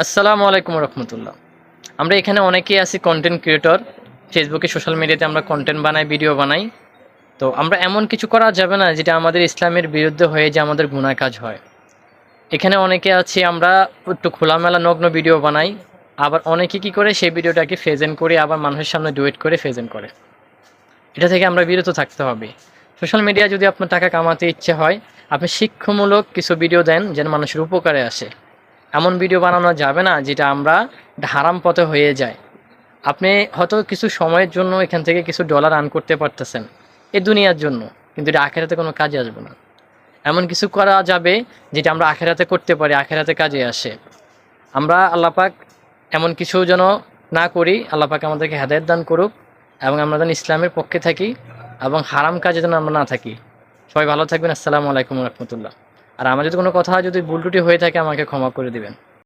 আসসালামু আলাইকুম রহমতুল্লাহ। আমরা এখানে অনেকেই আছি কন্টেন্ট ক্রিয়েটর। ফেসবুকে সোশ্যাল মিডিয়াতে আমরা কন্টেন্ট বানাই, ভিডিও বানাই। তো আমরা এমন কিছু করা যাবে না যেটা আমাদের ইসলামের বিরুদ্ধে হয়ে যে আমাদের গুনাহ কাজ হয়। এখানে অনেকে আছি আমরা একটু খোলামেলা নগ্ন ভিডিও বানাই, আবার অনেকে কি করে সেই ভিডিওটাকে প্রেজেন্ট করে আবার মানুষের সামনে ডুয়েট করে প্রেজেন্ট করে। এটা থেকে আমরা বিরত থাকতে হবে। সোশ্যাল মিডিয়ায় যদি আপনার টাকা কামাতে ইচ্ছে হয়, আপনি শিক্ষামূলক কিছু ভিডিও দেন যেন মানুষের উপকারে আসে। এমন ভিডিও বানানো যাবে না যেটা আমরা হারাম পথে হয়ে যায়। আপনি হয়তো কিছু সময়ের জন্য এখান থেকে কিছু ডলার আর্ন করতে পারতেছেন এই দুনিয়ার জন্য, কিন্তু এটা আখেরাতে কোনো কাজে আসবে না। এমন কিছু করা যাবে যেটা আমরা আখেরাতে করতে পারি, আখেরাতে কাজে আসে। আমরা আল্লাহ পাক এমন কিছু যেন না করি। আল্লাহ পাক আমাদেরকে হেদায়েত দান করুক এবং আমরা যেন ইসলামের পক্ষে থাকি এবং হারাম কাজে যেন আমরা না থাকি। সবাই ভালো থাকবেন। আসসালামু আলাইকুম রহমতুল্লাহ। আর আমার যদি কোনো কথা যদি ভুল ত্রুটি হয়ে থাকে আমাকে ক্ষমা করে দিবেন।